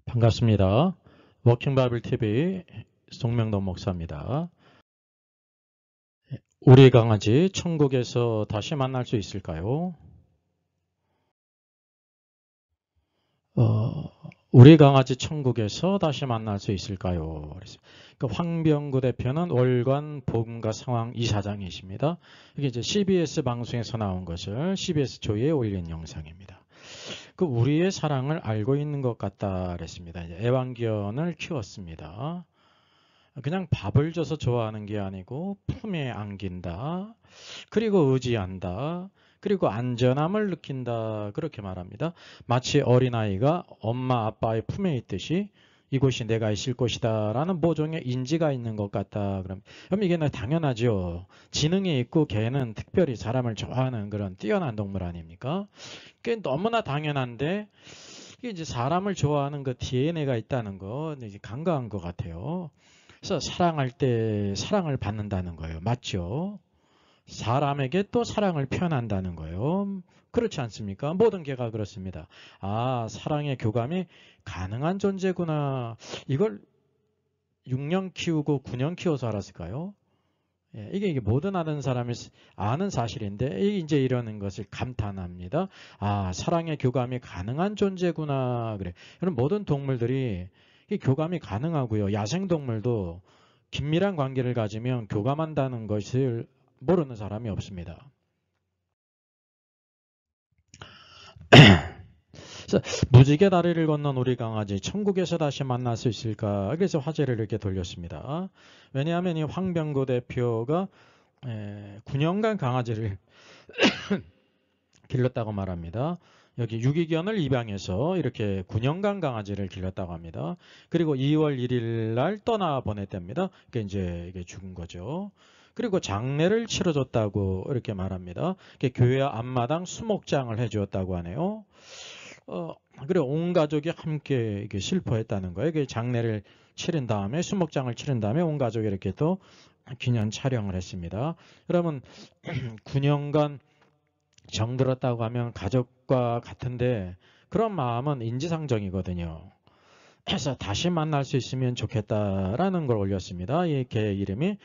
반갑습니다. 워킹 바이블 TV 송명돈 목사입니다. 우리 강아지 천국에서 다시 만날 수 있을까요? 우리 강아지 천국에서 다시 만날 수 있을까요? 황병구 대표는 월간 복음과 상황 이사장이십니다. 이게 이제 CBS 방송에서 나온 것을 CBS 조이에 올린 영상입니다. 우리의 사랑을 알고 있는 것 같다 그랬습니다. 애완견을 키웠습니다. 그냥 밥을 줘서 좋아하는 게 아니고 품에 안긴다. 그리고 의지한다. 그리고 안전함을 느낀다. 그렇게 말합니다. 마치 어린아이가 엄마 아빠의 품에 있듯이 이곳이 내가 있을 곳이다 라는 모종의 인지가 있는 것 같다. 그럼 이게 당연하죠. 지능이 있고 개는 특별히 사람을 좋아하는 그런 뛰어난 동물 아닙니까? 그게 너무나 당연한데 이게 이제 사람을 좋아하는 그 DNA가 있다는 거 이제 간과한 것 같아요. 그래서 사랑할 때 사랑을 받는다는 거예요. 맞죠? 사람에게 또 사랑을 표현한다는 거예요. 그렇지 않습니까? 모든 개가 그렇습니다. 아, 사랑의 교감이 가능한 존재구나. 이걸 6년 키우고 9년 키워서 알았을까요? 예, 이게 모든 아는 사람이 아는 사실인데 이제 이러는 것을 감탄합니다. 아, 사랑의 교감이 가능한 존재구나. 그래. 그럼 모든 동물들이 이 교감이 가능하고요. 야생동물도 긴밀한 관계를 가지면 교감한다는 것을 모르는 사람이 없습니다. 그래서 무지개 다리를 건넌 우리 강아지 천국에서 다시 만날 수 있을까? 그래서 화제를 이렇게 돌렸습니다. 왜냐하면 이 황병구 대표가 9년간 강아지를 길렀다고 말합니다. 여기 유기견을 입양해서 이렇게 9년간 강아지를 길렀다고 합니다. 그리고 2월 1일 날 떠나 보냈답니다. 그게 이제 이게 죽은 거죠. 그리고 장례를 치러줬다고 이렇게 말합니다. 교회 앞마당 수목장을 해주었다고 하네요. 그리고 온 가족이 함께 이게 슬퍼했다는 거예요. 이게 장례를 치른 다음에 수목장을 치른 다음에 온 가족이 이렇게 또 기념 촬영을 했습니다. 그러면 9년간 정들었다고 하면 가족과 같은데 그런 마음은 인지상정이거든요. 그래서 다시 만날 수 있으면 좋겠다라는 걸 올렸습니다. 이 개 이름이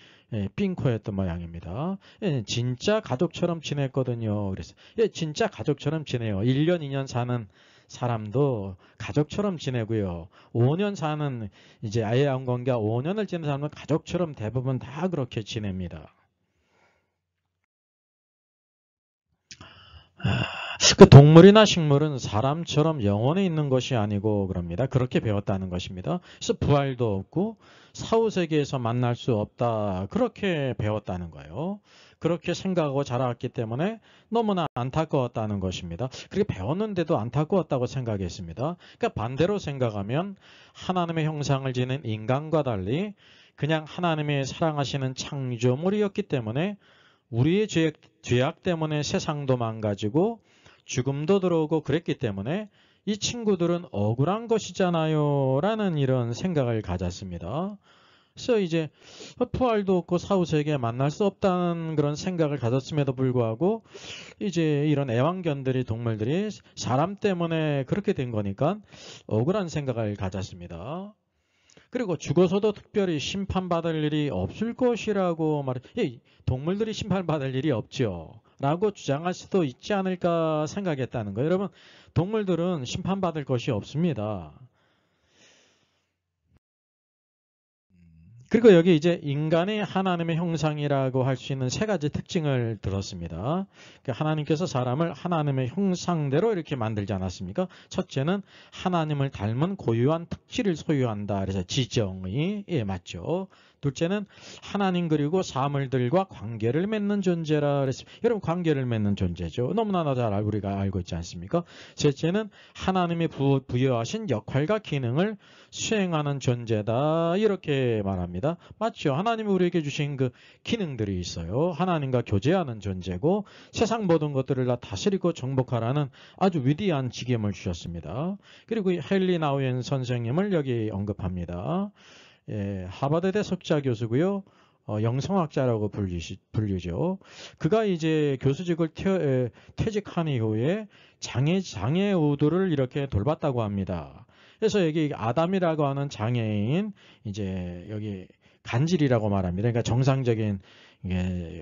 핑코였던 모양입니다. 진짜 가족처럼 지냈거든요. 그래서 진짜 가족처럼 지내요. 1년, 2년 사는 사람도 가족처럼 지내고요. 5년 사는 이제 아예 안 관계가 5년을 지낸 사람은 가족처럼 대부분 다 그렇게 지냅니다. 그 동물이나 식물은 사람처럼 영혼이 있는 것이 아니고 그럽니다. 그렇게 배웠다는 것입니다. 그래서 부활도 없고 사후세계에서 만날 수 없다. 그렇게 배웠다는 거예요. 그렇게 생각하고 자라왔기 때문에 너무나 안타까웠다는 것입니다. 그렇게 배웠는데도 안타까웠다고 생각했습니다. 그러니까 반대로 생각하면 하나님의 형상을 지닌 인간과 달리 그냥 하나님의 사랑하시는 창조물이었기 때문에 우리의 죄악 때문에 세상도 망가지고 죽음도 들어오고 그랬기 때문에 이 친구들은 억울한 것이잖아요 라는 이런 생각을 가졌습니다. 그래서 이제 부활도 없고 사후세계에 만날 수 없다는 그런 생각을 가졌음에도 불구하고 이제 이런 애완견들이 동물들이 사람 때문에 그렇게 된 거니까 억울한 생각을 가졌습니다. 그리고 죽어서도 특별히 심판받을 일이 없을 것이라고 동물들이 심판받을 일이 없죠. 라고 주장할 수도 있지 않을까 생각했다는 거예요. 여러분, 동물들은 심판받을 것이 없습니다. 그리고 여기 이제 인간이 하나님의 형상이라고 할 수 있는 세 가지 특징을 들었습니다. 하나님께서 사람을 하나님의 형상대로 이렇게 만들지 않았습니까? 첫째는 하나님을 닮은 고유한 특질을 소유한다. 그래서 지정이 맞죠. 둘째는 하나님 그리고 사물들과 관계를 맺는 존재라 그랬습니다. 여러분 관계를 맺는 존재죠. 너무나 잘 우리가 알고 있지 않습니까? 셋째는 하나님이 부여하신 역할과 기능을 수행하는 존재다. 이렇게 말합니다. 맞죠? 하나님이 우리에게 주신 그 기능들이 있어요. 하나님과 교제하는 존재고 세상 모든 것들을 다 다스리고 정복하라는 아주 위대한 직임을 주셨습니다. 그리고 헨리 나우엔 선생님을 여기 언급합니다. 하버드대 석좌 교수고요. 영성학자라고 불리죠. 그가 이제 교수직을 퇴직한 이후에 장애 우두를 이렇게 돌봤다고 합니다. 그래서 여기 아담이라고 하는 장애인, 이제 여기 간질이라고 말합니다. 그러니까 정상적인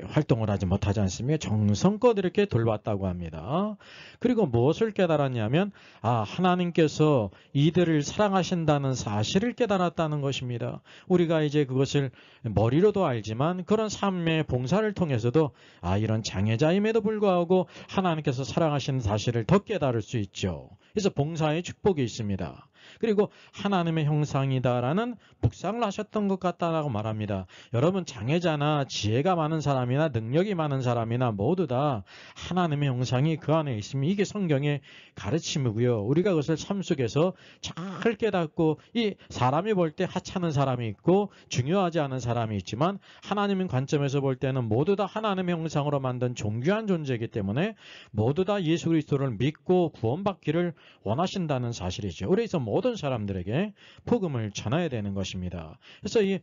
활동을 하지 못하지 않습니까? 정성껏 이렇게 돌봤다고 합니다. 그리고 무엇을 깨달았냐면 하나님께서 이들을 사랑하신다는 사실을 깨달았다는 것입니다. 우리가 이제 그것을 머리로도 알지만 그런 삶의 봉사를 통해서도 이런 장애자임에도 불구하고 하나님께서 사랑하시는 사실을 더 깨달을 수 있죠. 그래서 봉사의 축복이 있습니다. 그리고 하나님의 형상이다라는 묵상을 하셨던 것 같다라고 말합니다. 여러분, 장애자나 지혜가 많은 사람이나 능력이 많은 사람이나 모두 다 하나님의 형상이 그 안에 있으면 이게 성경의 가르침이고요. 우리가 그것을 삶 속에서 잘 깨닫고, 이 사람이 볼 때 하찮은 사람이 있고 중요하지 않은 사람이 있지만 하나님의 관점에서 볼 때는 모두 다 하나님의 형상으로 만든 존귀한 존재이기 때문에 모두 다 예수 그리스도를 믿고 구원받기를 원하신다는 사실이죠. 그래서 모든 사람들에게 복음을 전해야 되는 것입니다. 그래서 이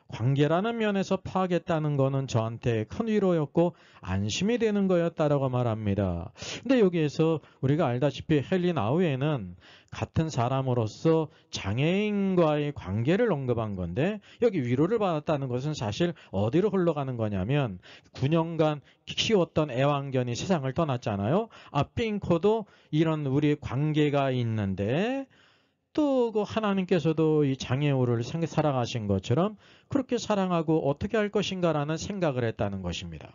관계라는 면에서 파악했다는 것은 저한테 큰 위로였고 안심이 되는 거였다라고 말합니다. 근데 여기에서 우리가 알다시피 헬린 아우에는 같은 사람으로서 장애인과의 관계를 언급한 건데, 여기 위로를 받았다는 것은 사실 어디로 흘러가는 거냐면 9년간 키웠던 애완견이 세상을 떠났잖아요. 핑코도 이런 우리 관계가 있는데 또 그 하나님께서도 이 장애우를 사랑하신 것처럼 그렇게 사랑하고 어떻게 할 것인가라는 생각을 했다는 것입니다.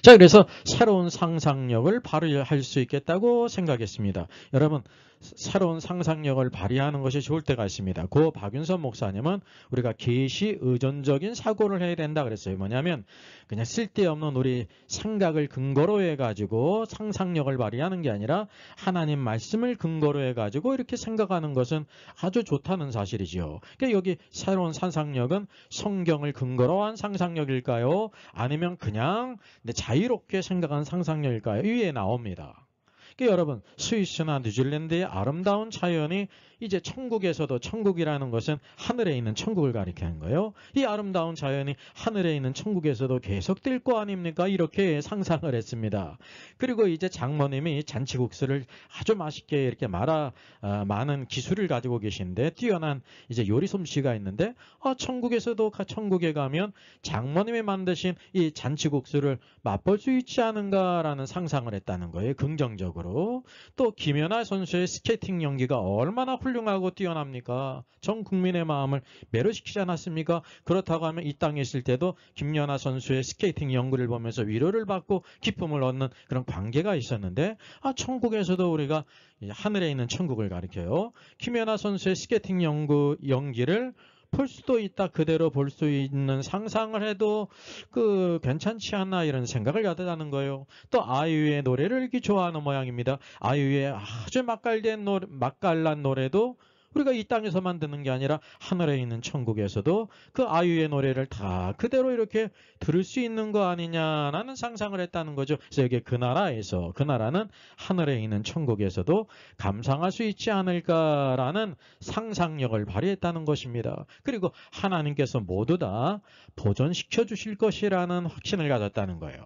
자, 그래서 새로운 상상력을 발휘할 수 있겠다고 생각했습니다. 여러분, 새로운 상상력을 발휘하는 것이 좋을 때가 있습니다. 고 박윤선 목사님은 우리가 계시 의존적인 사고를 해야 된다 그랬어요. 뭐냐면 그냥 쓸데없는 우리 생각을 근거로 해가지고 상상력을 발휘하는 게 아니라 하나님 말씀을 근거로 해가지고 이렇게 생각하는 것은 아주 좋다는 사실이죠. 그러니까 여기 새로운 상상력은 성경을 근거로 한 상상력일까요? 아니면 그냥 자유롭게 생각한 상상력일까요? 위에 나옵니다. 그러니까 여러분, 스위스나 뉴질랜드의 아름다운 자연이 이제 천국에서도, 천국이라는 것은 하늘에 있는 천국을 가리키는 거예요. 이 아름다운 자연이 하늘에 있는 천국에서도 계속될 거 아닙니까? 이렇게 상상을 했습니다. 그리고 이제 장모님이 잔치국수를 아주 맛있게 이렇게 많은 기술을 가지고 계신데, 뛰어난 이제 요리 솜씨가 있는데, 천국에서도 천국에 가면 장모님이 만드신 이 잔치국수를 맛볼 수 있지 않은가라는 상상을 했다는 거예요. 긍정적으로. 또 김연아 선수의 스케이팅 연기가 얼마나 훌륭하고 뛰어납니까? 전 국민의 마음을 매료시키지 않았습니까? 그렇다고 하면 이 땅에 있을 때도 김연아 선수의 스케이팅 연구를 보면서 위로를 받고 기쁨을 얻는 그런 관계가 있었는데, 천국에서도 우리가 하늘에 있는 천국을 가리켜요. 김연아 선수의 스케이팅 연기를 볼 수도 있다, 그대로 볼 수 있는 상상을 해도 괜찮지 않나, 이런 생각을 가졌다는 거예요. 또 아이유의 노래를 이렇게 좋아하는 모양입니다. 아이유의 아주 맛깔난 노래도 우리가 이 땅에서만 듣는 게 아니라 하늘에 있는 천국에서도 그 아이유의 노래를 다 그대로 이렇게 들을 수 있는 거 아니냐라는 상상을 했다는 거죠. 그래서 여기 그 나라는 하늘에 있는 천국에서도 감상할 수 있지 않을까라는 상상력을 발휘했다는 것입니다. 그리고 하나님께서 모두 다 보존시켜 주실 것이라는 확신을 가졌다는 거예요.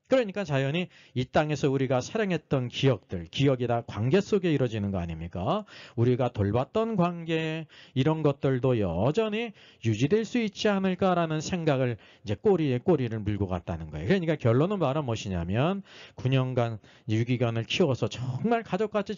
그러니까 자연히 이 땅에서 우리가 사랑했던 기억이 다 관계 속에 이루어지는 거 아닙니까? 우리가 돌봤던 관계, 이런 것들도 여전히 유지될 수 있지 않을까라는 생각을 이제 꼬리에 꼬리를 물고 갔다는 거예요. 그러니까 결론은 바로 무엇이냐면 9년간 유기견을 키워서 정말 가족같이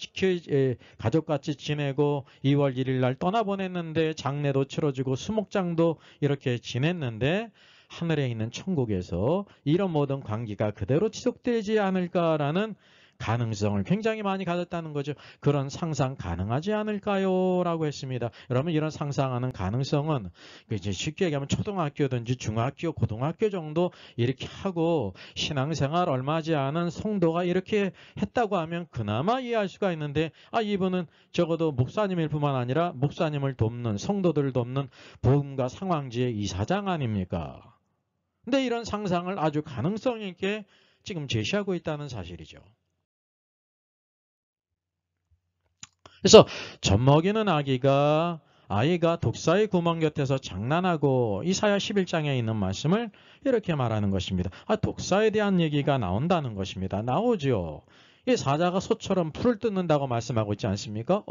지내고 2월 1일 날 떠나보냈는데 장례도 치러주고 수목장도 이렇게 지냈는데, 하늘에 있는 천국에서 이런 모든 관계가 그대로 지속되지 않을까라는 가능성을 굉장히 많이 가졌다는 거죠. 그런 상상 가능하지 않을까요? 라고 했습니다. 여러분, 이런 상상하는 가능성은 이제 쉽게 얘기하면 초등학교든지 중학교, 고등학교 정도 이렇게 하고 신앙생활 얼마지 않은 성도가 이렇게 했다고 하면 그나마 이해할 수가 있는데, 이분은 적어도 목사님일 뿐만 아니라 목사님을 돕는, 성도들을 돕는 복음과 상황지의 이사장 아닙니까? 근데 이런 상상을 아주 가능성 있게 지금 제시하고 있다는 사실이죠. 그래서 젖먹이는 아이가 독사의 구멍 곁에서 장난하고, 이사야 11장에 있는 말씀을 이렇게 말하는 것입니다. 독사에 대한 얘기가 나온다는 것입니다. 나오죠. 이 사자가 소처럼 풀을 뜯는다고 말씀하고 있지 않습니까?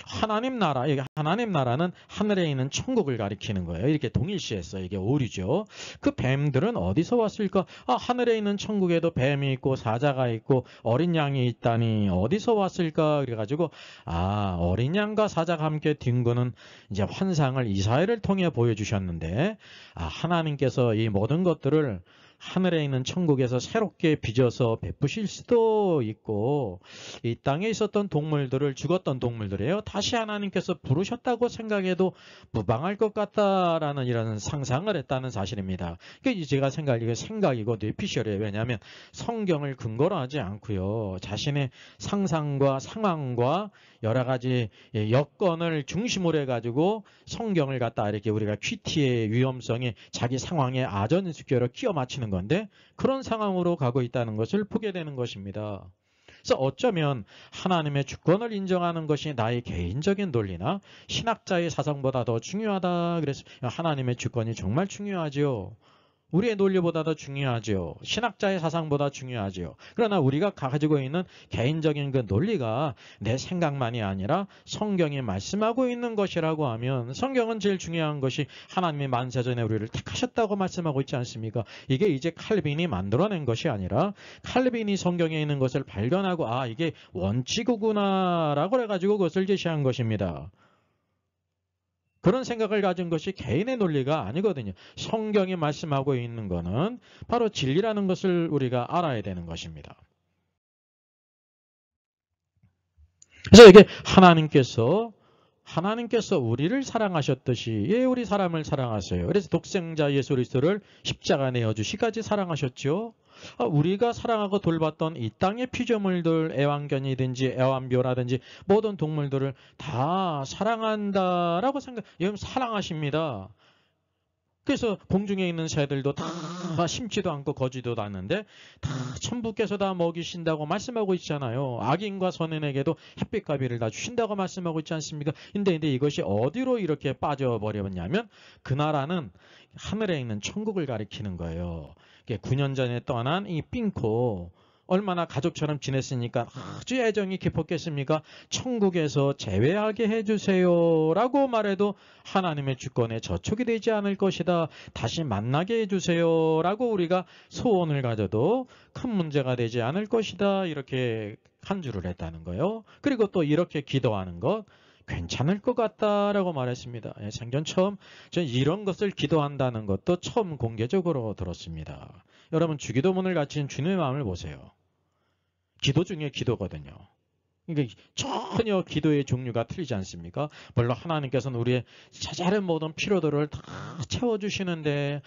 하나님 나라, 이게 하나님 나라는 하늘에 있는 천국을 가리키는 거예요. 이렇게 동일시했어요. 이게 오류죠. 그 뱀들은 어디서 왔을까? 하늘에 있는 천국에도 뱀이 있고 사자가 있고 어린 양이 있다니 어디서 왔을까? 그래가지고 어린 양과 사자가 함께 뒹구는 이제 환상을 이사야를 통해 보여주셨는데 하나님께서 이 모든 것들을 하늘에 있는 천국에서 새롭게 빚어서 베푸실 수도 있고 이 땅에 있었던 동물들을 죽었던 동물들이에요. 다시 하나님께서 부르셨다고 생각해도 무방할 것 같다라는 이런 상상을 했다는 사실입니다. 그게 제가 생각이고 뇌피셜이에요. 왜냐하면 성경을 근거로 하지 않고요. 자신의 상상과 상황과 여러 가지 여건을 중심으로 해가지고 성경을 갖다 이렇게 우리가 퀴티의 위험성에 자기 상황에 아전인수교로 끼워 맞추는 건데 그런 상황으로 가고 있다는 것을 보게 되는 것입니다. 그래서 어쩌면 하나님의 주권을 인정하는 것이 나의 개인적인 논리나 신학자의 사상보다 더 중요하다. 그래서 하나님의 주권이 정말 중요하죠. 우리의 논리보다 더 중요하죠. 신학자의 사상보다 중요하죠. 그러나 우리가 가지고 있는 개인적인 그 논리가 내 생각만이 아니라 성경이 말씀하고 있는 것이라고 하면 성경은 제일 중요한 것이 하나님이 만세전에 우리를 택하셨다고 말씀하고 있지 않습니까? 이게 이제 칼빈이 만들어낸 것이 아니라 칼빈이 성경에 있는 것을 발견하고 이게 원칙이구나 라고 해가지고 그것을 제시한 것입니다. 그런 생각을 가진 것이 개인의 논리가 아니거든요. 성경이 말씀하고 있는 것은 바로 진리라는 것을 우리가 알아야 되는 것입니다. 그래서 이게 하나님께서 우리를 사랑하셨듯이 우리 사람을 사랑하세요. 그래서 독생자 예수 그리스도를 십자가 내어주시기까지 사랑하셨죠. 우리가 사랑하고 돌봤던 이 땅의 피조물들, 애완견이든지 애완묘라든지 모든 동물들을 다 사랑한다라고 여러분 사랑하십니다. 그래서 공중에 있는 새들도 다 심지도 않고 거지도 않는데 다 천부께서 다 먹이신다고 말씀하고 있잖아요. 악인과 선인에게도 햇빛과 비를 다 주신다고 말씀하고 있지 않습니까? 근데 이것이 어디로 이렇게 빠져버렸냐면 그 나라는 하늘에 있는 천국을 가리키는 거예요. 9년 전에 떠난 이 삥코 얼마나 가족처럼 지냈으니까 아주 애정이 깊었겠습니까? 천국에서 제외하게 해주세요 라고 말해도 하나님의 주권에 저촉이 되지 않을 것이다. 다시 만나게 해주세요 라고 우리가 소원을 가져도 큰 문제가 되지 않을 것이다. 이렇게 간주를 했다는 거예요. 그리고 또 이렇게 기도하는 것 괜찮을 것 같다라고 말했습니다. 생전 처음 전 이런 것을 기도한다는 것도 처음 공개적으로 들었습니다. 여러분 주기도문을 갖춘 주님의 마음을 보세요. 기도 중에 기도거든요. 그러니까 전혀 기도의 종류가 틀리지 않습니까? 물론 하나님께서는 우리의 자잘한 모든 필요들을 다 채워주시는데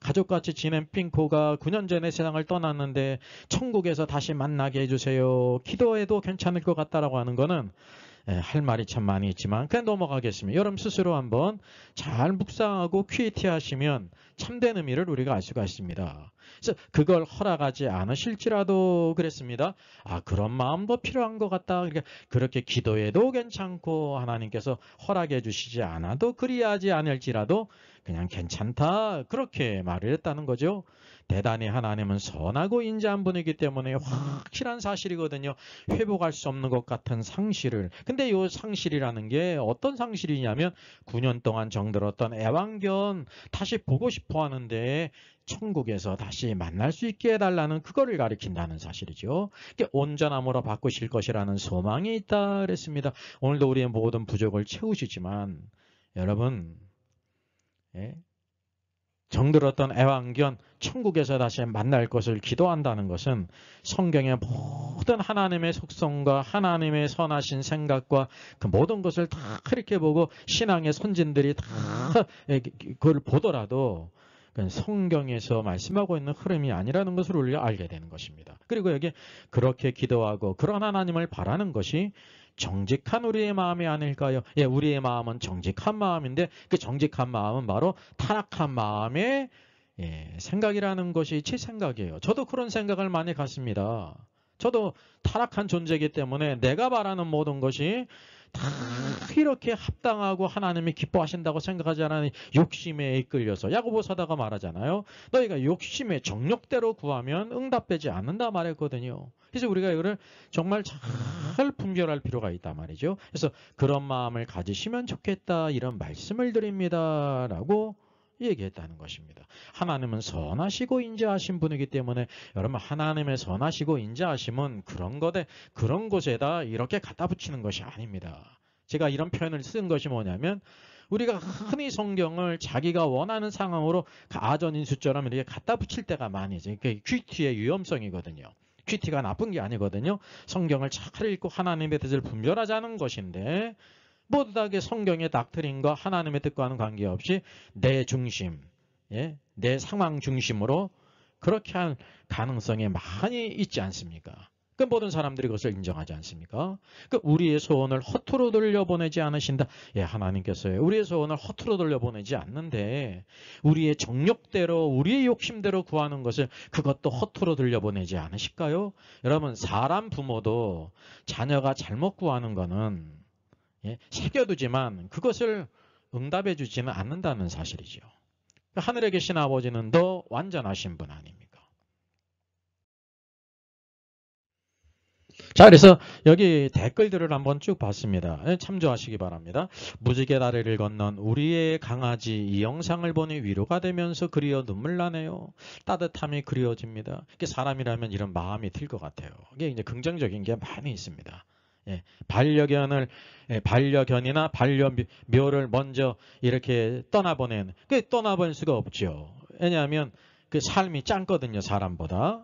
가족같이 지낸 핑코가 9년 전에 세상을 떠났는데 천국에서 다시 만나게 해주세요. 기도해도 괜찮을 것 같다라고 하는 거는 할 말이 참 많이 있지만 그냥 넘어가겠습니다. 여러분 스스로 한번 잘 묵상하고 퀴에티 하시면 참된 의미를 우리가 알 수가 있습니다. 그래서 그걸 허락하지 않으실지라도 그랬습니다. 그런 마음도 필요한 것 같다. 그러니까 그렇게 기도해도 괜찮고 하나님께서 허락해 주시지 않아도 그리하지 않을지라도 그냥 괜찮다. 그렇게 말을 했다는 거죠. 대단히 하나님은 선하고 인자한 분이기 때문에 확실한 사실이거든요. 회복할 수 없는 것 같은 상실을. 근데 이 상실이라는 게 어떤 상실이냐면 9년 동안 정들었던 애완견 다시 보고 싶어 하는데 천국에서 다시 만날 수 있게 해달라는 그거를 가리킨다는 사실이죠. 온전함으로 바꾸실 것이라는 소망이 있다 그랬습니다. 오늘도 우리의 모든 부족을 채우시지만 여러분 정들었던 애완견 천국에서 다시 만날 것을 기도한다는 것은 성경의 모든 하나님의 속성과 하나님의 선하신 생각과 그 모든 것을 다 그렇게 보고 신앙의 선진들이 다 그걸 보더라도 성경에서 말씀하고 있는 흐름이 아니라는 것을 우리가 알게 되는 것입니다. 그리고 여기 그렇게 기도하고 그런 하나님을 바라는 것이 정직한 우리의 마음이 아닐까요? 우리의 마음은 정직한 마음인데 그 정직한 마음은 바로 타락한 마음의 생각이라는 것이 제 생각이에요. 저도 그런 생각을 많이 갖습니다. 저도 타락한 존재이기 때문에 내가 바라는 모든 것이 다 이렇게 합당하고 하나님이 기뻐하신다고 생각하지 않으니 욕심에 이끌려서 야고보 사도가 말하잖아요. 너희가 욕심의 정욕대로 구하면 응답되지 않는다 말했거든요. 그래서 우리가 이거를 정말 잘 분별할 필요가 있단 말이죠. 그래서 그런 마음을 가지시면 좋겠다 이런 말씀을 드립니다 라고 얘기했다는 것입니다. 하나님은 선하시고 인자하신 분이기 때문에 여러분 하나님의 선하시고 인자하심은 그런 곳에다 이렇게 갖다 붙이는 것이 아닙니다. 제가 이런 표현을 쓴 것이 뭐냐면 우리가 흔히 성경을 자기가 원하는 상황으로 가전인수처럼 이렇게 갖다 붙일 때가 많이 있어요. 그게 큐티의 위험성이거든요. 큐티가 나쁜 게 아니거든요. 성경을 잘 읽고 하나님의 뜻을 분별하자는 것인데 모두 다 성경의 닥트린과 하나님의 뜻과는 관계없이 내 중심, 내 상황 중심으로 그렇게 할 가능성이 많이 있지 않습니까? 그 모든 사람들이 그것을 인정하지 않습니까? 그 우리의 소원을 허투루 돌려보내지 않으신다. 하나님께서요. 우리의 소원을 허투루 돌려보내지 않는데 우리의 정욕대로 우리의 욕심대로 구하는 것을 그것도 허투루 돌려보내지 않으실까요? 여러분 사람 부모도 자녀가 잘못 구하는 거는 새겨두지만 그것을 응답해 주지는 않는다는 사실이죠. 하늘에 계신 아버지는 더 완전하신 분 아닙니까? 자, 그래서 여기 댓글들을 한번 쭉 봤습니다. 참조하시기 바랍니다. 무지개 다리를 건넌 우리의 강아지 이 영상을 보니 위로가 되면서 그리워 눈물 나네요. 따뜻함이 그리워집니다. 이게 사람이라면 이런 마음이 들 것 같아요. 이게 이제 긍정적인 게 많이 있습니다. 반려견이나 반려묘를 먼저 이렇게 떠나보낸, 떠나보낼 수가 없죠. 왜냐하면 그 삶이 짧거든요, 사람보다.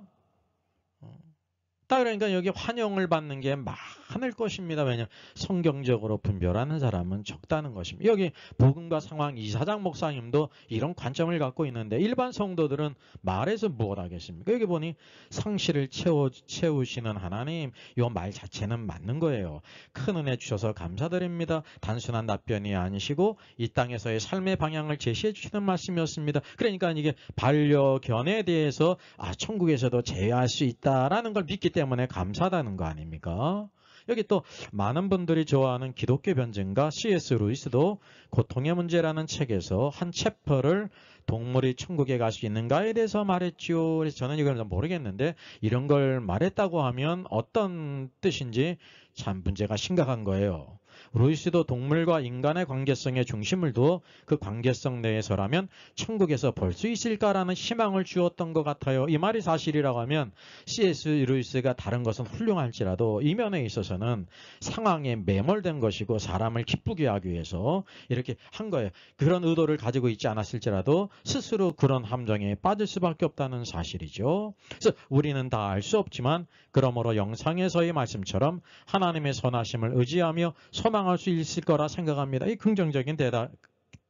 그러니까 여기 환영을 받는 게 많을 것입니다. 왜냐하면 성경적으로 분별하는 사람은 적다는 것입니다. 여기 복음과 상황 이사장 목사님도 이런 관점을 갖고 있는데 일반 성도들은 말해서 무엇 하겠습니까? 여기 보니 상실을 채우시는 하나님, 이 말 자체는 맞는 거예요. 큰 은혜 주셔서 감사드립니다. 단순한 답변이 아니시고 이 땅에서의 삶의 방향을 제시해 주시는 말씀이었습니다. 그러니까 이게 반려견에 대해서 천국에서도 제외할 수 있다라는 걸 믿기 때문에 감사하다는 거 아닙니까? 여기 또 많은 분들이 좋아하는 기독교 변증가 C.S. 루이스도 고통의 문제라는 책에서 한 챕터를 동물이 천국에 갈 수 있는가에 대해서 말했죠. 그래서 저는 이걸 모르겠는데 이런 걸 말했다고 하면 어떤 뜻인지 참 문제가 심각한 거예요. 루이스도 동물과 인간의 관계성에 중심을 두어 그 관계성 내에서라면 천국에서 볼 수 있을까라는 희망을 주었던 것 같아요. 이 말이 사실이라고 하면 C.S. 루이스가 다른 것은 훌륭할지라도 이 면에 있어서는 상황에 매몰된 것이고 사람을 기쁘게 하기 위해서 이렇게 한 거예요. 그런 의도를 가지고 있지 않았을지라도 스스로 그런 함정에 빠질 수밖에 없다는 사실이죠. 그래서 우리는 다 알 수 없지만 그러므로 영상에서의 말씀처럼 하나님의 선하심을 의지하며 소망할 수 있을 거라 생각합니다. 이 긍정적인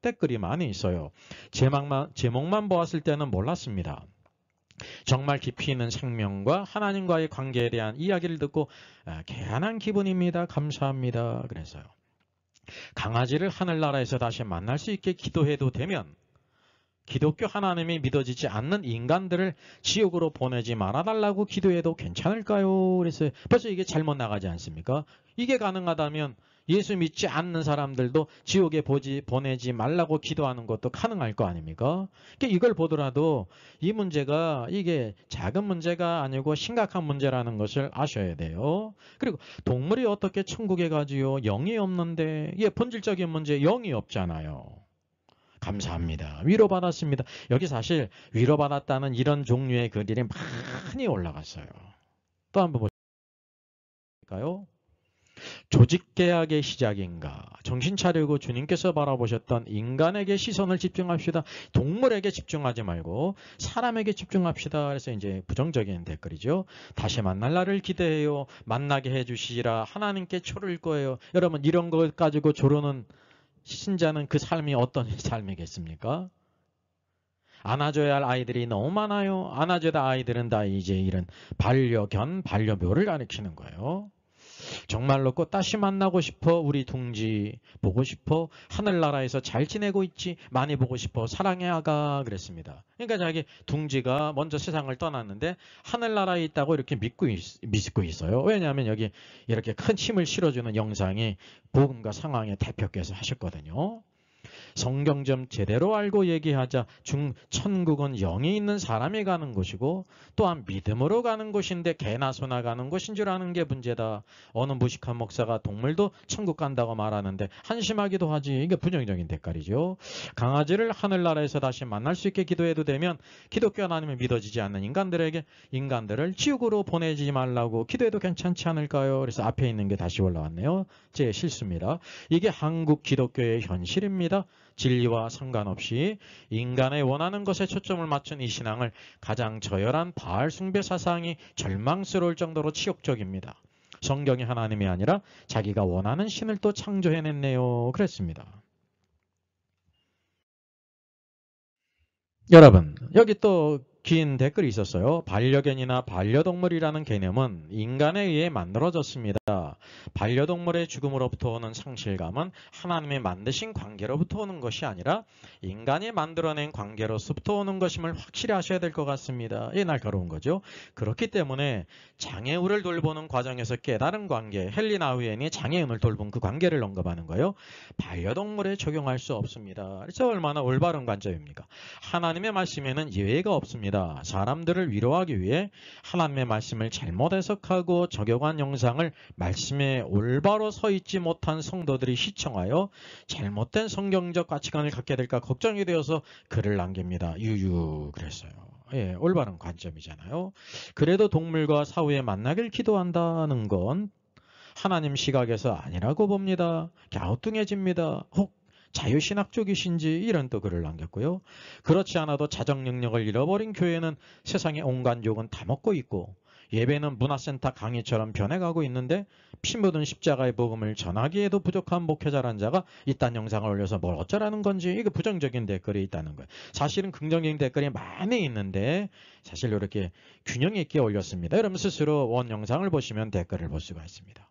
댓글이 많이 있어요. 제목만 보았을 때는 몰랐습니다. 정말 깊이 있는 생명과 하나님과의 관계에 대한 이야기를 듣고 개안한 기분입니다. 감사합니다. 그래서요. 강아지를 하늘나라에서 다시 만날 수 있게 기도해도 되면 기독교 하나님이 믿어지지 않는 인간들을 지옥으로 보내지 말아달라고 기도해도 괜찮을까요? 그래서 벌써 이게 잘못 나가지 않습니까? 이게 가능하다면 예수 믿지 않는 사람들도 지옥에 보내지 말라고 기도하는 것도 가능할 거 아닙니까? 이걸 보더라도 이 문제가 이게 작은 문제가 아니고 심각한 문제라는 것을 아셔야 돼요. 그리고 동물이 어떻게 천국에 가지요? 영이 없는데 이게 본질적인 문제 영이 없잖아요. 감사합니다. 위로받았습니다. 여기 사실 위로받았다는 이런 종류의 글들이 많이 올라갔어요. 또 한번 보실까요? 조직계약의 시작인가? 정신 차리고 주님께서 바라보셨던 인간에게 시선을 집중합시다. 동물에게 집중하지 말고 사람에게 집중합시다. 그래서 이제 부정적인 댓글이죠. 다시 만날 날을 기대해요. 만나게 해주시라. 하나님께 초를 거예요. 여러분 이런 것 가지고 조르는 신자는 그 삶이 어떤 삶이겠습니까? 안아줘야 할 아이들이 너무 많아요. 안아줘야 할 아이들은 다 이제 이런 반려견, 반려묘를 가리키는 거예요. 정말로 꼭 다시 만나고 싶어. 우리 둥지 보고 싶어. 하늘나라에서 잘 지내고 있지. 많이 보고 싶어. 사랑해 아가. 그랬습니다. 그러니까 자기 둥지가 먼저 세상을 떠났는데 하늘나라에 있다고 이렇게 믿고 있어요. 왜냐하면 여기 이렇게 큰 힘을 실어주는 영상이 복음과 상황의 대표께서 하셨거든요. 성경 좀 제대로 알고 얘기하자. 천국은 영이 있는 사람이 가는 곳이고 또한 믿음으로 가는 곳인데 개나 소나 가는 곳인 줄 아는 게 문제다. 어느 무식한 목사가 동물도 천국 간다고 말하는데 한심하기도 하지. 이게 부정적인 대가리죠. 강아지를 하늘나라에서 다시 만날 수 있게 기도해도 되면 기독교 하나님을 믿어지지 않는 인간들을 지옥으로 보내지 말라고 기도해도 괜찮지 않을까요? 그래서 앞에 있는 게 다시 올라왔네요. 제 실수입니다. 이게 한국 기독교의 현실입니다. 진리와 상관없이 인간의 원하는 것에 초점을 맞춘 이 신앙을 가장 저열한 바알 숭배 사상이 절망스러울 정도로 치욕적입니다. 성경이 하나님이 아니라 자기가 원하는 신을 또 창조해냈네요. 그랬습니다. 여러분, 여기 또 긴 댓글이 있었어요. 반려견이나 반려동물이라는 개념은 인간에 의해 만들어졌습니다. 반려동물의 죽음으로부터 오는 상실감은 하나님이 만드신 관계로부터 오는 것이 아니라 인간이 만들어낸 관계로서부터 오는 것임을 확실히 하셔야 될 것 같습니다. 이 날카로운 거죠. 그렇기 때문에 장애우를 돌보는 과정에서 깨달은 관계, 헨리 나우엔이 장애인을 돌본 그 관계를 언급하는 거예요. 반려동물에 적용할 수 없습니다. 그래서 얼마나 올바른 관점입니까? 하나님의 말씀에는 예외가 없습니다. 사람들을 위로하기 위해 하나님의 말씀을 잘못 해석하고 적용한 영상을 말씀에 올바로 서 있지 못한 성도들이 시청하여 잘못된 성경적 가치관을 갖게 될까 걱정이 되어서 글을 남깁니다. 유유 그랬어요. 예, 올바른 관점이잖아요. 그래도 동물과 사후에 만나길 기도한다는 건 하나님 시각에서 아니라고 봅니다. 갸우뚱해집니다. 혹 자유신학 쪽이신지 이런 또 글을 남겼고요. 그렇지 않아도 자정 능력을 잃어버린 교회는 세상의 온갖 욕은 다 먹고 있고 예배는 문화센터 강의처럼 변해가고 있는데 피 묻은 십자가의 복음을 전하기에도 부족한 목회자란 자가 이딴 영상을 올려서 뭘 어쩌라는 건지 이거 부정적인 댓글이 있다는 거예요. 사실은 긍정적인 댓글이 많이 있는데 사실 이렇게 균형 있게 올렸습니다. 여러분 스스로 원 영상을 보시면 댓글을 볼 수가 있습니다.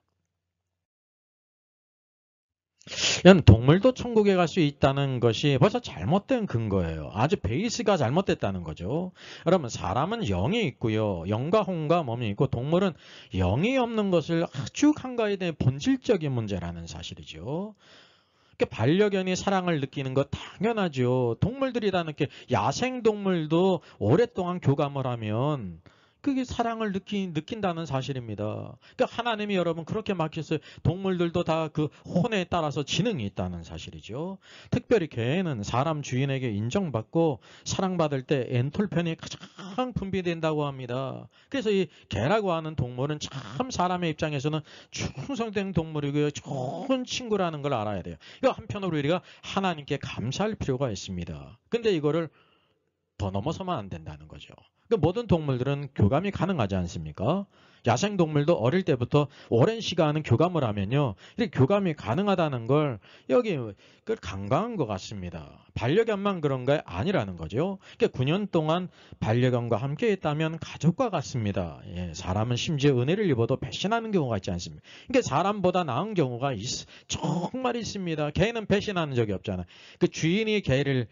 동물도 천국에 갈 수 있다는 것이 벌써 잘못된 근거예요. 아주 베이스가 잘못됐다는 거죠. 그러면 사람은 영이 있고요. 영과 혼과 몸이 있고 동물은 영이 없는 것을 아주 간과해야 될 본질적인 문제라는 사실이죠. 반려견이 사랑을 느끼는 거 당연하죠. 동물들이라는 게 야생동물도 오랫동안 교감을 하면 그게 사랑을 느낀다는 사실입니다. 그러니까 하나님이 여러분 그렇게 맡겼어요. 동물들도 다 그 혼에 따라서 지능이 있다는 사실이죠. 특별히 개는 사람 주인에게 인정받고 사랑받을 때 엔돌핀이 가장 분비된다고 합니다. 그래서 이 개라고 하는 동물은 참 사람의 입장에서는 충성된 동물이고요. 좋은 친구라는 걸 알아야 돼요. 이거 한편으로 우리가 하나님께 감사할 필요가 있습니다. 근데 이거를 더 넘어서면 안 된다는 거죠. 모든 동물들은 교감이 가능하지 않습니까? 야생동물도 어릴 때부터 오랜 시간은 교감을 하면요. 이렇게 교감이 가능하다는 걸 여기 그걸 간과한 것 같습니다. 반려견만 그런가요? 아니라는 거죠. 그러니까 9년 동안 반려견과 함께 있다면 가족과 같습니다. 예, 사람은 심지어 은혜를 입어도 배신하는 경우가 있지 않습니까? 그러니까 사람보다 나은 경우가 정말 있습니다. 개는 배신하는 적이 없잖아요. 그 주인이 개를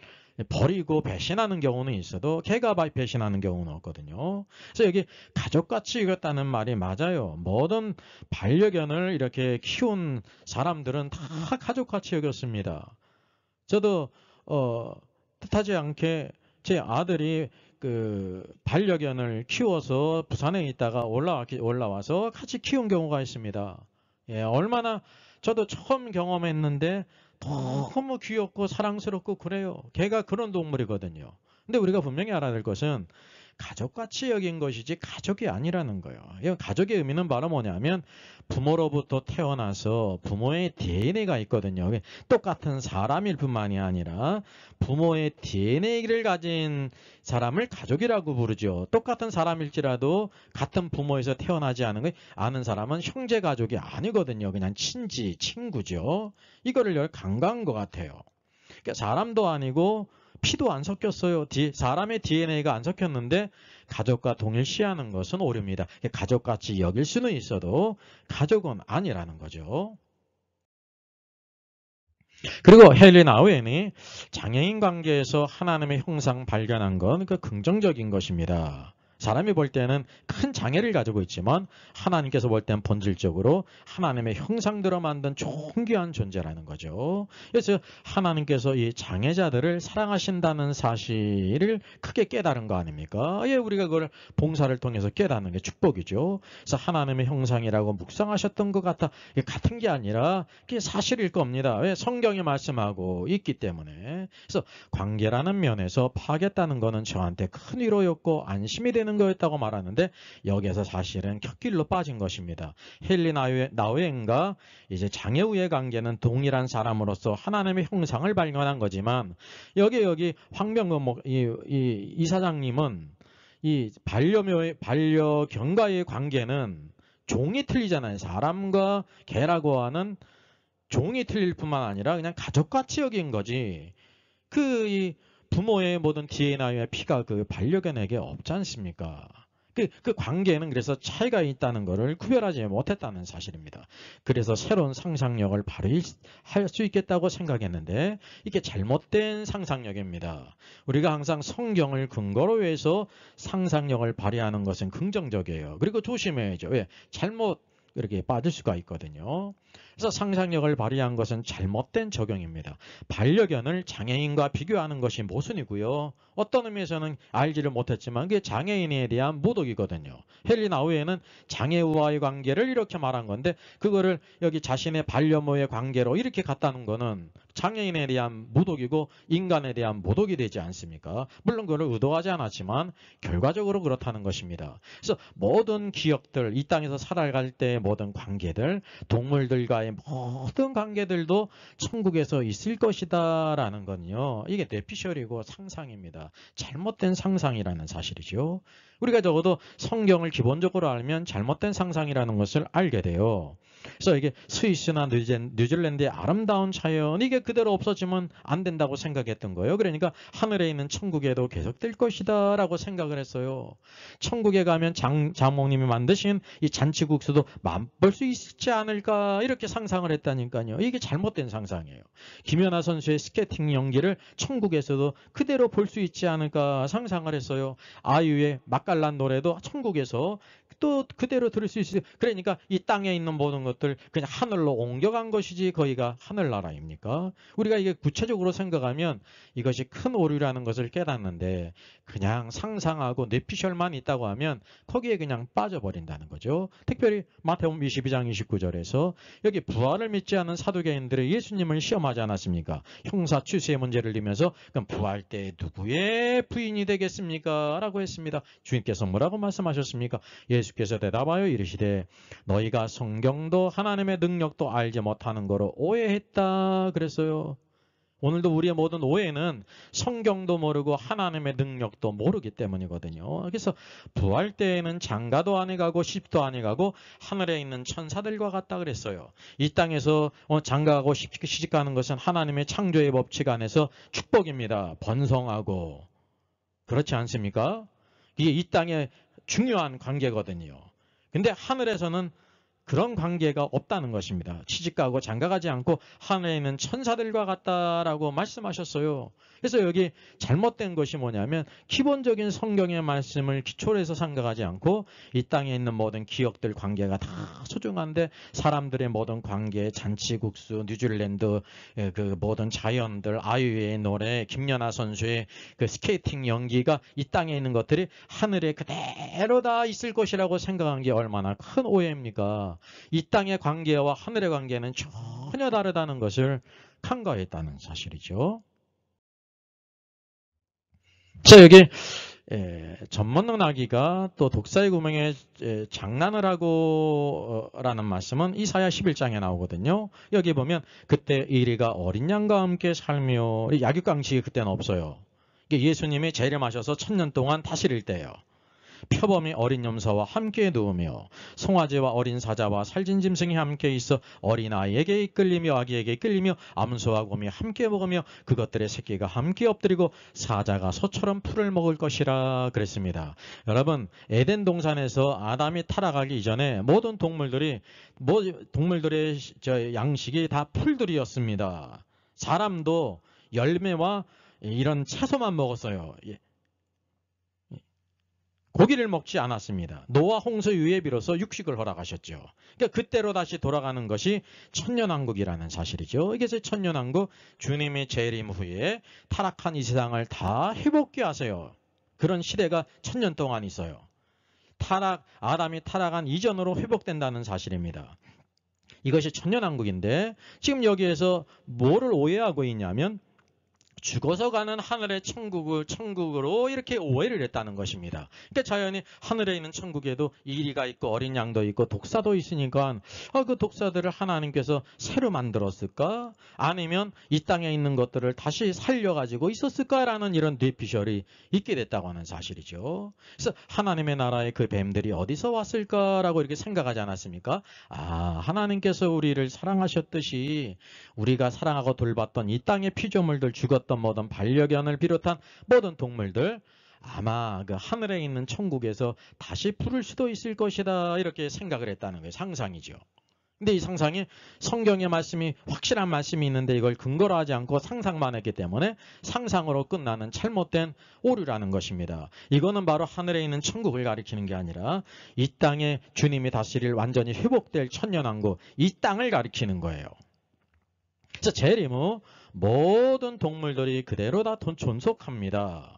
버리고 배신하는 경우는 있어도 개가 배신하는 경우는 없거든요. 그래서 여기 가족같이 여겼다는 말이 맞아요. 모든 반려견을 이렇게 키운 사람들은 다 가족같이 여겼습니다. 저도 뜻하지 않게 제 아들이 그 반려견을 키워서 부산에 있다가 올라와서 같이 키운 경우가 있습니다. 예, 얼마나 저도 처음 경험했는데 너무 귀엽고 사랑스럽고 그래요. 개가 그런 동물이거든요. 근데 우리가 분명히 알아야 될 것은 가족같이 여긴 것이지 가족이 아니라는 거예요. 이 가족의 의미는 바로 뭐냐면 부모로부터 태어나서 부모의 DNA가 있거든요. 똑같은 사람일 뿐만이 아니라 부모의 DNA를 가진 사람을 가족이라고 부르죠. 똑같은 사람일지라도 같은 부모에서 태어나지 않은 사람은 형제 가족이 아니거든요. 그냥 친구죠. 이거를 간과한 것 같아요. 그러니까 사람도 아니고 피도 안 섞였어요. 사람의 DNA가 안 섞였는데 가족과 동일시하는 것은 오류입니다. 가족같이 여길 수는 있어도 가족은 아니라는 거죠. 그리고 헨리 나우엔이 장애인 관계에서 하나님의 형상 발견한 건 그 긍정적인 것입니다. 사람이 볼 때는 큰 장애를 가지고 있지만 하나님께서 볼 때는 본질적으로 하나님의 형상대로 만든 존귀한 존재라는 거죠. 그래서 하나님께서 이 장애자들을 사랑하신다는 사실을 크게 깨달은 거 아닙니까? 우리가 그걸 봉사를 통해서 깨닫는 게 축복이죠. 그래서 하나님의 형상이라고 묵상하셨던 것 같은 게 아니라 그게 사실일 겁니다. 왜? 성경이 말씀하고 있기 때문에. 그래서 관계라는 면에서 파하겠다는 거는 저한테 큰 위로였고 안심이 되는 거였다고 말하는데 여기에서 사실은 곁길로 빠진 것입니다. 헨리 나우엔과 이제 장애우의 관계는 동일한 사람으로서 하나님의 형상을 발견한 거지만 여기 황병근 이 사장님은 이 반려견과의 관계는 종이 틀리잖아요. 사람과 개라고 하는 종이 틀릴 뿐만 아니라 그냥 가족같이 여긴 거지. 이 부모의 모든 DNA와 피가 그 반려견에게 없지 않습니까? 그 관계는 그래서 차이가 있다는 것을 구별하지 못했다는 사실입니다. 그래서 새로운 상상력을 발휘할 수 있겠다고 생각했는데 이게 잘못된 상상력입니다. 우리가 항상 성경을 근거로 해서 상상력을 발휘하는 것은 긍정적이에요. 그리고 조심해야죠. 왜? 잘못 이렇게 빠질 수가 있거든요. 그래서 상상력을 발휘한 것은 잘못된 적용입니다. 반려견을 장애인과 비교하는 것이 모순이고요. 어떤 의미에서는 알지를 못했지만 그게 장애인에 대한 모독이거든요. 헨리 나우엔은 장애우와의 관계를 이렇게 말한 건데 그거를 여기 자신의 반려묘의 관계로 이렇게 갖다는 거는 장애인에 대한 모독이고 인간에 대한 모독이 되지 않습니까? 물론 그걸 의도하지 않았지만 결과적으로 그렇다는 것입니다. 그래서 모든 기억들, 이 땅에서 살아갈 때의 모든 관계들, 동물들과의 모든 관계들도 천국에서 있을 것이다 라는 건요. 이게 뇌피셜이고 상상입니다. 잘못된 상상이라는 사실이죠. 우리가 적어도 성경을 기본적으로 알면 잘못된 상상이라는 것을 알게 돼요. 그래서 이게 스위스나 뉴질랜드의 아름다운 자연 이게 그대로 없어지면 안 된다고 생각했던 거예요. 그러니까 하늘에 있는 천국에도 계속될 것이다 라고 생각을 했어요. 천국에 가면 장모님이 만드신 이 잔치국수도 맛볼 수 있지 않을까 이렇게 상상을 했다니까요. 이게 잘못된 상상이에요. 김연아 선수의 스케이팅 연기를 천국에서도 그대로 볼 수 있지 않을까 상상을 했어요. 아이유의 맛깔난 노래도 천국에서 또 그대로 들을 수 있어요. 그러니까 이 땅에 있는 모든 것들 그냥 하늘로 옮겨간 것이지 거기가 하늘나라입니까? 우리가 이게 구체적으로 생각하면 이것이 큰 오류라는 것을 깨닫는데 그냥 상상하고 뇌피셜만 있다고 하면 거기에 그냥 빠져버린다는 거죠. 특별히 마태복음 22장 29절에서 여기 부활을 믿지 않는 사두개인들이 예수님을 시험하지 않았습니까? 형사 추수의 문제를 내면서 그럼 부활 때 누구의 부인이 되겠습니까? 라고 했습니다. 주님께서 뭐라고 말씀하셨습니까? 예수께서 대답하여 이르시되 너희가 성경도 하나님의 능력도 알지 못하는 거로 오해했다 그랬어요. 오늘도 우리의 모든 오해는 성경도 모르고 하나님의 능력도 모르기 때문이거든요. 그래서 부활 때에는 장가도 안 해가고 시집도 안 해가고 하늘에 있는 천사들과 같다 그랬어요. 이 땅에서 장가가고 시집가는 것은 하나님의 창조의 법칙 안에서 축복입니다. 번성하고 그렇지 않습니까? 이게 이 땅의 중요한 관계거든요. 근데 하늘에서는 그런 관계가 없다는 것입니다. 시집가고 장가가지 않고 하늘에 있는 천사들과 같다라고 말씀하셨어요. 그래서 여기 잘못된 것이 뭐냐면 기본적인 성경의 말씀을 기초로 해서 생각하지 않고 이 땅에 있는 모든 기억들 관계가 다 소중한데 사람들의 모든 관계, 잔치국수, 뉴질랜드 그 모든 자연들, 아이유의 노래, 김연아 선수의 그 스케이팅 연기가 이 땅에 있는 것들이 하늘에 그대로 다 있을 것이라고 생각한 게 얼마나 큰 오해입니까? 이 땅의 관계와 하늘의 관계는 전혀 다르다는 것을 간과했다는 사실이죠. 자, 여기 전문능 아기가 또 독사의 구멍에 장난을 하고 라는 말씀은 이사야 11장에 나오거든요. 여기 보면 그때 이리가 어린 양과 함께 살며 약육강식이 그때는 없어요. 이게 예수님이 재림하셔서 1000년 동안 다스릴 때예요. 표범이 어린 염소와 함께 누우며 송아지와 어린 사자와 살진 짐승이 함께 있어 어린아이에게 이끌리며 아기에게 이끌리며 암소와 곰이 함께 먹으며 그것들의 새끼가 함께 엎드리고 사자가 소처럼 풀을 먹을 것이라 그랬습니다. 여러분, 에덴 동산에서 아담이 타락하기 이전에 모든 동물들의 양식이 다 풀들이었습니다. 사람도 열매와 이런 채소만 먹었어요. 고기를 먹지 않았습니다. 노아 홍수 이후에 비로소 육식을 허락하셨죠. 그러니까 그때로 다시 돌아가는 것이 천년왕국이라는 사실이죠. 이게 천년왕국, 주님의 재림 후에 타락한 이 세상을 다 회복케 하세요. 그런 시대가 1000년 동안 있어요. 아담이 타락한 이전으로 회복된다는 사실입니다. 이것이 천년왕국인데 지금 여기에서 뭐를 오해하고 있냐면 죽어서 가는 하늘의 천국으로 이렇게 오해를 했다는 것입니다. 그러니까 자연히 하늘에 있는 천국에도 이리가 있고 어린 양도 있고 독사도 있으니까 그 독사들을 하나님께서 새로 만들었을까? 아니면 이 땅에 있는 것들을 다시 살려가지고 있었을까라는 이런 뇌피셜이 있게 됐다고 하는 사실이죠. 그래서 하나님의 나라의 그 뱀들이 어디서 왔을까라고 이렇게 생각하지 않았습니까? 하나님께서 우리를 사랑하셨듯이 우리가 사랑하고 돌봤던 이 땅의 피조물들 죽었던 모든 반려견을 비롯한 모든 동물들 아마 그 하늘에 있는 천국에서 다시 부를 수도 있을 것이다 이렇게 생각을 했다는 거예요. 상상이죠. 근데 이 상상이 성경의 말씀이 확실한 말씀이 있는데 이걸 근거로 하지 않고 상상만 했기 때문에 상상으로 끝나는 잘못된 오류라는 것입니다. 이거는 바로 하늘에 있는 천국을 가리키는 게 아니라 이 땅에 주님이 다스릴 완전히 회복될 천년왕국 이 땅을 가리키는 거예요. 그래서 재림 후 모든 동물들이 그대로 다 존속합니다.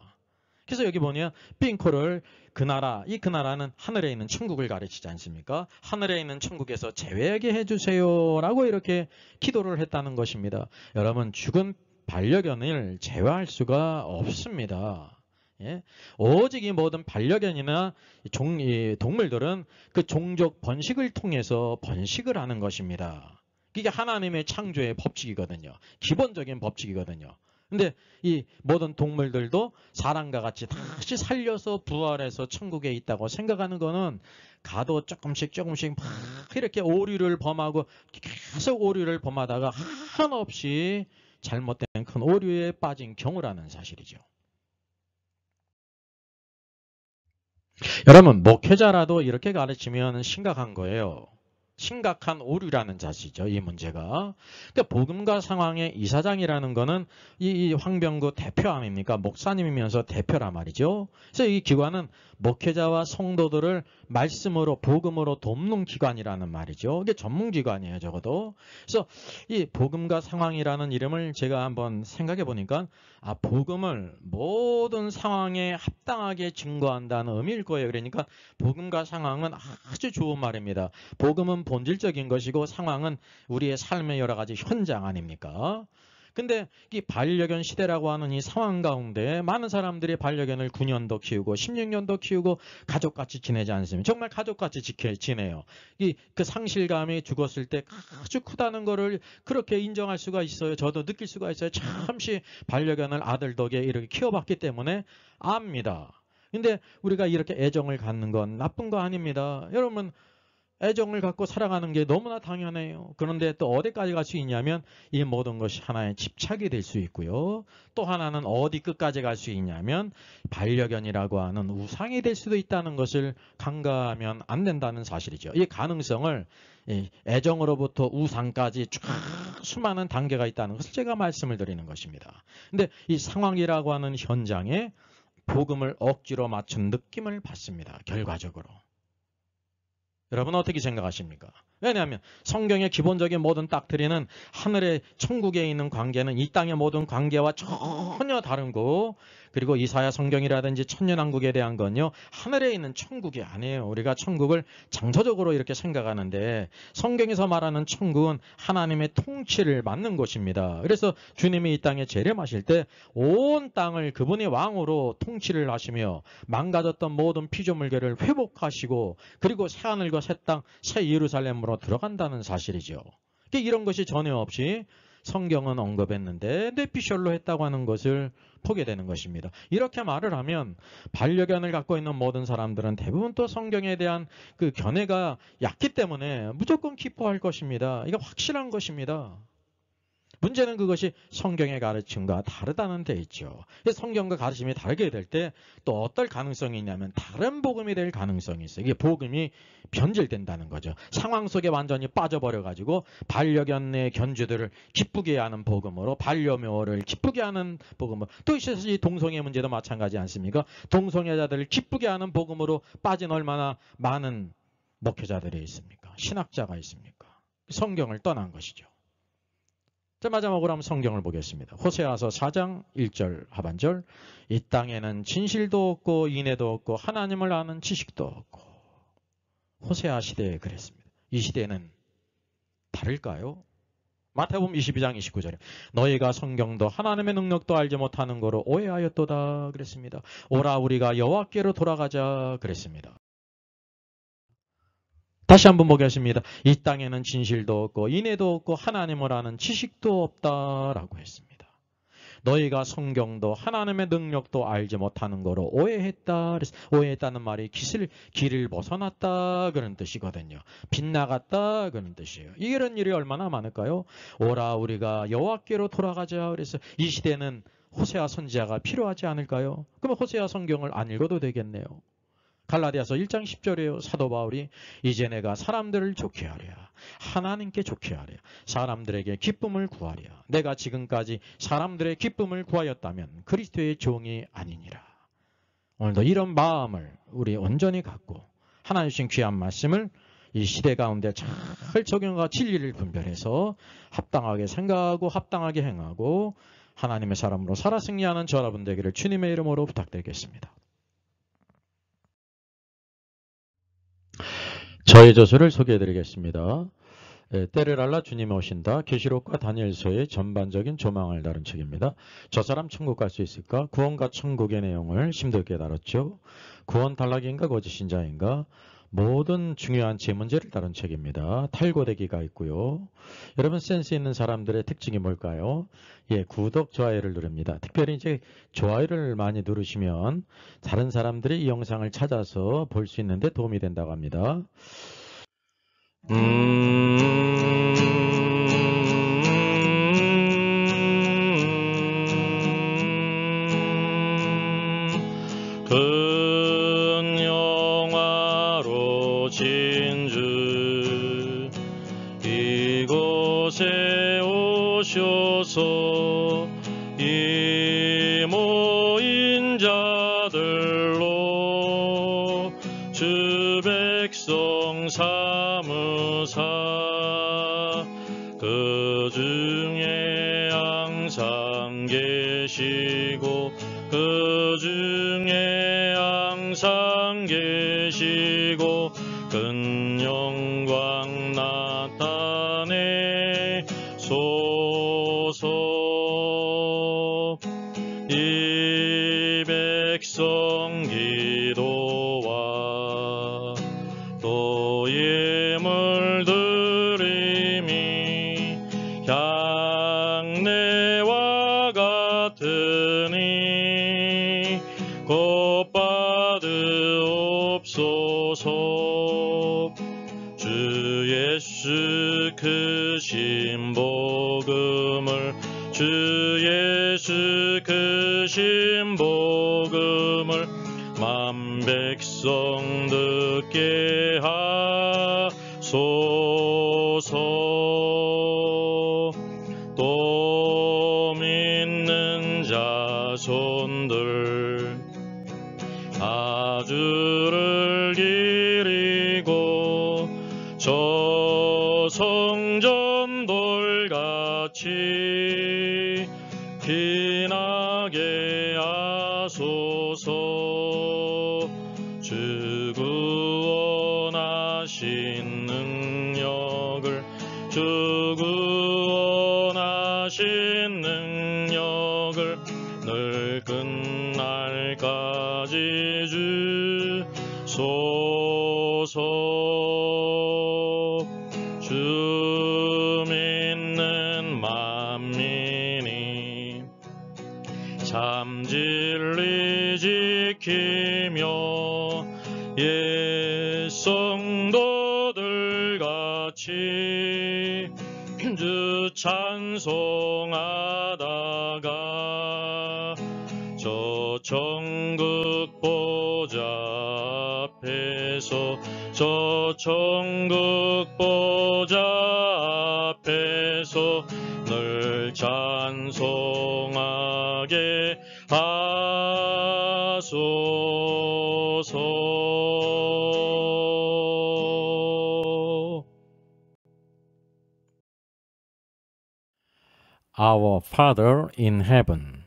그래서 여기 보면 빙코를 그 나라는 하늘에 있는 천국을 가르치지 않습니까? 하늘에 있는 천국에서 제외하게 해주세요 라고 이렇게 기도를 했다는 것입니다. 여러분, 죽은 반려견을 제외할 수가 없습니다. 오직 이 모든 반려견이나 동물들은 그 종족 번식을 통해서 번식을 하는 것입니다. 이게 하나님의 창조의 법칙이거든요. 기본적인 법칙이거든요. 근데 이 모든 동물들도 사람과 같이 다시 살려서 부활해서 천국에 있다고 생각하는 거는 가도 조금씩 막 이렇게 오류를 범하고 계속 오류를 범하다가 한없이 잘못된 큰 오류에 빠진 경우라는 사실이죠. 여러분, 목회자라도 이렇게 가르치면 심각한 거예요. 심각한 오류라는 자시죠. 이 문제가. 그러니까 복음과 상황의 이사장이라는 거는 이 황병구 대표 아닙니까? 목사님이면서 대표란 말이죠. 그래서 이 기관은 목회자와 성도들을 말씀으로 복음으로 돕는 기관이라는 말이죠. 이게 전문기관이에요. 적어도. 그래서 이 복음과 상황이라는 이름을 제가 한번 생각해 보니까 복음을 모든 상황에 합당하게 증거한다는 의미일 거예요. 그러니까 복음과 상황은 아주 좋은 말입니다. 복음은 본질적인 것이고 상황은 우리의 삶의 여러 가지 현장 아닙니까? 근데 이 반려견 시대라고 하는 이 상황 가운데 많은 사람들이 반려견을 9년도 키우고 16년도 키우고 가족같이 지내지 않습니까? 정말 가족같이 지내요. 그 상실감이 죽었을 때 아주 크다는 거를 그렇게 인정할 수가 있어요. 저도 느낄 수가 있어요. 잠시 반려견을 아들 덕에 이렇게 키워봤기 때문에 압니다. 근데 우리가 이렇게 애정을 갖는 건 나쁜 거 아닙니다. 여러분, 애정을 갖고 살아가는 게 너무나 당연해요. 그런데 또 어디까지 갈 수 있냐면 이 모든 것이 하나의 집착이 될 수 있고요. 또 하나는 어디 끝까지 갈 수 있냐면 반려견이라고 하는 우상이 될 수도 있다는 것을 간과하면 안 된다는 사실이죠. 이 가능성을 애정으로부터 우상까지 쫙 수많은 단계가 있다는 것을 제가 말씀을 드리는 것입니다. 근데 이 상황이라고 하는 현장에 복음을 억지로 맞춘 느낌을 받습니다. 결과적으로. 여러분 어떻게 생각하십니까? 왜냐하면 성경의 기본적인 모든 닥트리는 하늘의 천국에 있는 관계는 이 땅의 모든 관계와 전혀 다른 거, 그리고 이사야 성경이라든지 천년왕국에 대한 건요 하늘에 있는 천국이 아니에요. 우리가 천국을 장소적으로 이렇게 생각하는데 성경에서 말하는 천국은 하나님의 통치를 맡는 곳입니다. 그래서 주님이 이 땅에 재림하실 때 온 땅을 그분이 왕으로 통치를 하시며 망가졌던 모든 피조물계를 회복하시고 그리고 새하늘과 새 땅, 새 예루살렘으로 들어간다는 사실이죠. 이런 것이 전혀 없이 성경은 언급했는데 뇌피셜로 했다고 하는 것을 보게 되는 것입니다. 이렇게 말을 하면 반려견을 갖고 있는 모든 사람들은 대부분 또 성경에 대한 그 견해가 얕기 때문에 무조건 기뻐할 것입니다. 이거 확실한 것입니다. 문제는 그것이 성경의 가르침과 다르다는 데 있죠. 성경과 가르침이 다르게 될 때 또 어떨 가능성이 있냐면 다른 복음이 될 가능성이 있어요. 이게 복음이 변질된다는 거죠. 상황 속에 완전히 빠져버려가지고 반려견의 견주들을 기쁘게 하는 복음으로 반려묘를 기쁘게 하는 복음으로 또 이 동성애 문제도 마찬가지 않습니까? 동성애자들을 기쁘게 하는 복음으로 빠진 얼마나 많은 목회자들이 있습니까? 신학자가 있습니까? 성경을 떠난 것이죠. 자, 마지막으로 한번 성경을 보겠습니다. 호세아서 4장 1절 하반절. 이 땅에는 진실도 없고 인애도 없고 하나님을 아는 지식도 없고. 호세아 시대에 그랬습니다. 이 시대는 다를까요? 마태복음 22장 29절에 너희가 성경도 하나님의 능력도 알지 못하는 거로 오해하였도다 그랬습니다. 오라 우리가 여호와께로 돌아가자 그랬습니다. 다시 한번 보겠습니다. 이 땅에는 진실도 없고 인애도 없고 하나님을 아는 지식도 없다라고 했습니다. 너희가 성경도 하나님의 능력도 알지 못하는 거로 오해했다. 오해했다는 말이 길을 벗어났다 그런 뜻이거든요. 빗나갔다 그런 뜻이에요. 이런 일이 얼마나 많을까요? 오라 우리가 여호와께로 돌아가자. 그래서 이 시대는 호세아 선지자가 필요하지 않을까요? 그러면 호세아 성경을 안 읽어도 되겠네요. 갈라디아서 1장 10절이에요. 사도 바울이 이제 내가 사람들을 좋게 하랴. 하나님께 좋게 하랴. 사람들에게 기쁨을 구하랴. 내가 지금까지 사람들의 기쁨을 구하였다면 그리스도의 종이 아니니라. 오늘도 이런 마음을 우리 온전히 갖고 하나님 주신 귀한 말씀을 이 시대 가운데 잘 적용과 진리를 분별해서 합당하게 생각하고 합당하게 행하고 하나님의 사람으로 살아 승리하는 저 여러분 되기를 주님의 이름으로 부탁드리겠습니다. 저의 저서를 소개해드리겠습니다. 때를 알라 주님이 오신다. 계시록과 다니엘서의 전반적인 조망을 다룬 책입니다. 저 사람 천국 갈 수 있을까? 구원과 천국의 내용을 심도있게 다뤘죠. 구원 탈락인가 거짓신자인가? 모든 중요한 제문제를 다룬 책입니다. 탈고되기가 있고요. 여러분 센스 있는 사람들의 특징이 뭘까요? 구독, 좋아요를 누릅니다. 특별히 이제 좋아요를 많이 누르시면 다른 사람들이 이 영상을 찾아서 볼 수 있는데 도움이 된다고 합니다. 영화로 진주 이곳에 오셔서 이 모인 자들로 주 백성 삼으사 그 중에 항상 계시고 그 중에 항상 계시고 큰 영광 나타내 소서 이 백성 기도와 또 예물 드림이 향내와 같으니 곧 받으옵소서. 주 예수 크신 복음을 주 예수 크신 복음을 만 백성 듣게 하소서. 또 믿는 자손들 다 주를 기리고 저 성전 돌같이 빛나게 하소서. 주 구원하신 능력을 주 구원하신 능력을 늘 끝날까지 주소서. 주 믿는 맘 지키며 옛 성도들 같이 주 찬송하다가 저 천국 보좌 앞에서 저 천국 보좌 앞에서 늘 찬송하게 하소서. Our Father in heaven,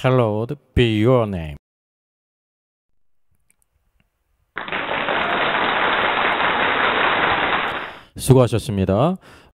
hallowed be your name. 수고하셨습니다.